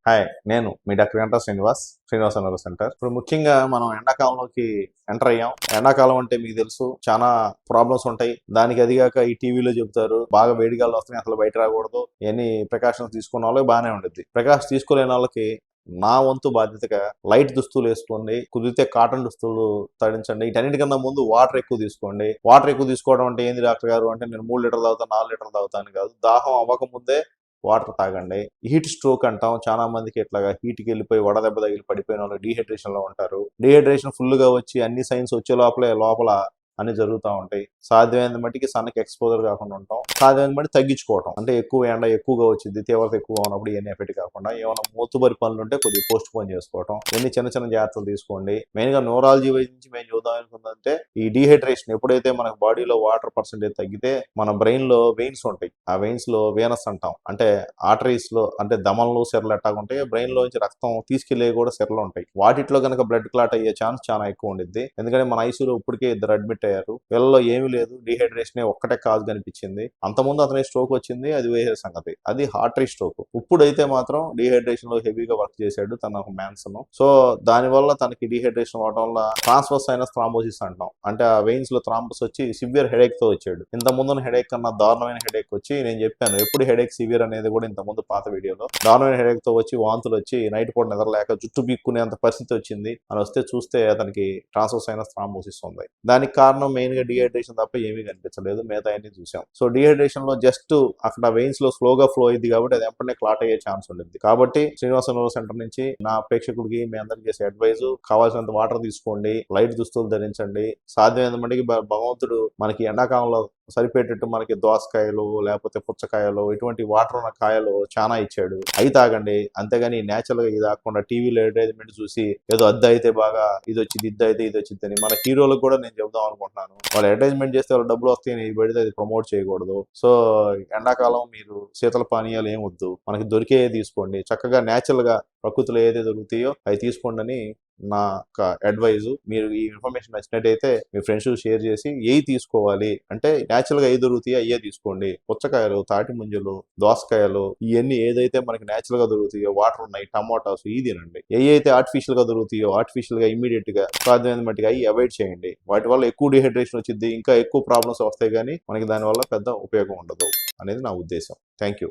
Hi, నేను మీ doctor Venkata Srinivas అన్నర్ centre. ఇప్పుడు ముఖ్యంగా మనం ఎండాకాలంలోకి ఎంటర్ అయ్యాం. ఎండాకాలం అంటే మీకు తెలుసు చాలా ప్రాబ్లమ్స్ ఉంటాయి. దానికి అదిగాక ఈ టీవీలో చెబుతారు బాగా వేడిగాలు వస్తున్నాయి, అసలు బయట రాకూడదు, ఎన్ని ప్రికాషన్స్ తీసుకున్న వాళ్ళకి బాగానే ఉంటుంది. ప్రికాషన్స్ తీసుకోలేని వాళ్ళకి నా వంతు బాధ్యతగా లైట్ దుస్తులు వేసుకోండి, కుదిరితే కాటన్ దుస్తులు ధరించండి. వీటన్నిటికన్నా ముందు వాటర్ ఎక్కువ తీసుకోండి. వాటర్ ఎక్కువ తీసుకోవడం అంటే ఏంది డాక్టర్ గారు అంటే, నేను 3 లీటర్లు తాగుతాను 4 లీటర్లు తాగుతాను కాదు, దాహం అవ్వకముందే వాటర్ తాగండి. హీట్ స్ట్రోక్ అంటాం, చాలా మందికి ఇట్లాగా హీట్కి వెళ్ళిపోయి వడదెబ్బ తగిలి పడిపోయిన వాళ్ళు డీహైడ్రేషన్ లో ఉంటారు. డీహైడ్రేషన్ ఫుల్ గా వచ్చి అన్ని సైన్స్ వచ్చే లోపల అన్ని జరుగుతూ ఉంటాయి. సాధ్యమైన మట్టికి సన్నకి ఎక్స్పోజర్ కాకుండా ఉంటాం. సాధ్యమైన బట్టి తగ్గించుకోవటం, అంటే ఎక్కువ ఎండ ఎక్కువగా వచ్చింది, తీవ్రత ఎక్కువ ఉన్నప్పుడు ఇవన్నీ ఎఫెక్ట్ కాకుండా ఏమైనా మూతుబరి పనులు ఉంటే కొద్దిగా పోస్ట్ పోన్ చేసుకోవటం, ఎన్ని చిన్న చిన్న జాగ్రత్తలు తీసుకోండి. మెయిన్ గా న్యూరాలజీ వైపు నుంచి మేము చూద్దాం అనుకుందంటే, ఈ డీహైడ్రేషన్ ఎప్పుడైతే మనకు బాడీలో వాటర్ పర్సెంటేజ్ తగ్గితే మన బ్రెయిన్ లో వెయిన్స్ ఉంటాయి, ఆ వెయిన్స్ లో వేనస్ అంటాం, అంటే ఆర్టరీస్ లో, అంటే దమన్లు సెర్లు ఎట్టాగా ఉంటాయి, బ్రెయిన్ లో నుంచి రక్తం తీసుకెళ్లే కూడా సెర్లు ఉంటాయి. వాటిలో కనుక బ్లడ్ క్లాట్ అయ్యే ఛాన్స్ చాలా ఎక్కువ ఉండిద్ది. ఎందుకంటే మన ఐసీలో ఇప్పటికే 2 అడ్మిట్ అయ్యారు. వీళ్ళలో ఏమీ లేదు, డీహైడ్రేషన్ ఒక్కటే కాజ్ కనిపించింది. అంతకుముందు అతని స్ట్రోక్ వచ్చింది, అది వేరే సంగతి, అది ఆర్టరీ స్ట్రోక్. ఇప్పుడైతే మాత్రం డీహైడ్రేషన్ లో హెవీగా వర్క్ చేశాడు తన మ్యాన్సన్. సో దానివల్ల తనకి డీహైడ్రేషన్ అవడం వల్ల ట్రాన్స్వర్స్ అయిన థ్రాంబోసిస్ అంటాం, అంటే ఆ వెయిన్స్ లో థ్రాంబోస్ వచ్చి సివియర్ హెడేక్ తో వచ్చాడు. ఇంత ముందు హెడేక్ కన్నా దారుణమైన హెడేక్ వచ్చి, నేను చెప్పాను ఎప్పుడు హెడేక్ సివియర్ అనేది కూడా ఇంత ముందు పాత వీడియోలో, దారుణమైన హెడేక్ తో వచ్చి వాంతులు వచ్చి నైట్ పూట నిద్రలేక జుట్టు బీక్కునేంత పరిస్థితి వచ్చింది అని వస్తే చూస్తే అతనికి ట్రాన్స్వర్స్ అయిన థ్రాంబోసిస్ ఉంది. దానికి కారణం మెయిన్ గా డీహైడ్రేషన్ తప్ప ఏమీ కనిపించలేదు, మిగతా అన్ని చూసాం. సో డీహైడ్రేషన్ లో జస్ట్ అక్కడ వెయిన్స్ లో స్లోగా ఫ్లో అయింది కాబట్టి అది ఎప్పటినే క్లాట్ అయ్యే ఛాన్స్ ఉంటుంది. కాబట్టి శ్రీనివాస సెంటర్ నుంచి నా ప్రేక్షకుడికి మీ అందరికి చేసే అడ్వైజ్, కావాల్సినంత వాటర్ తీసుకోండి, లైట్ దుస్తులు ధరించండి. సాధ్యమైన మటుకి భగవంతుడు మనకి ఎండాకాలంలో సరిపోయేటట్టు మనకి దోసకాయలు లేకపోతే పుచ్చకాయలు ఇటువంటి వాటర్ ఉన్న కాయలు చాలా ఇచ్చాడు, అవి తాగండి. అంతేగాని నేచురల్ గా ఇది తాగకుండా టీవీలో అడ్వర్టైజ్మెంట్ చూసి ఏదో అద్దె అయితే బాగా ఇది వచ్చింది, ఇది అయితే ఇది వచ్చింది అని మన హీరోలకు కూడా నేను చెబుదాం అనుకుంటున్నాను. వాళ్ళు అడ్వర్టైజ్మెంట్ చేస్తే వాళ్ళు డబ్బులు వస్తాయని ఇది పెడితే అది ప్రమోట్ చేయకూడదు. సో ఎండాకాలం మీరు శీతల పానీయాలు ఏం వద్దు, మనకి దొరికే తీసుకోండి. చక్కగా నేచురల్ గా ప్రకృతిలో ఏదైతే దొరుకుతాయో అవి తీసుకోండి అని నా అడ్వైజ్. మీరు ఈ ఇన్ఫర్మేషన్ నచ్చినట్టయితే మీ ఫ్రెండ్స్ షేర్ చేసి ఏవి తీసుకోవాలి అంటే నేచురల్ గా ఏ దొరుకుతాయో అయ్యే తీసుకోండి. పుచ్చకాయలు, తాటి ముంజలు, దోసకాయలు, ఇవన్నీ ఏదైతే మనకి నేచురల్ గా దొరుకుతాయో, వాటర్ ఉన్నాయి, టమాటాస్, ఇది తినండి. ఏ అయితే ఆర్టిఫిషియల్ గా దొరుకుతాయో ఆర్టిఫిషియల్ గా ఇమీడియట్ గా సాధ్యమైన మట్టిగా అవి అవాయిడ్ చేయండి. వాటి వల్ల ఎక్కువ డిహైడ్రేషన్ వచ్చింది, ఇంకా ఎక్కువ ప్రాబ్లమ్స్ వస్తాయి, కానీ మనకి దానివల్ల పెద్ద ఉపయోగం ఉండదు అనేది నా ఉద్దేశం. Thank you.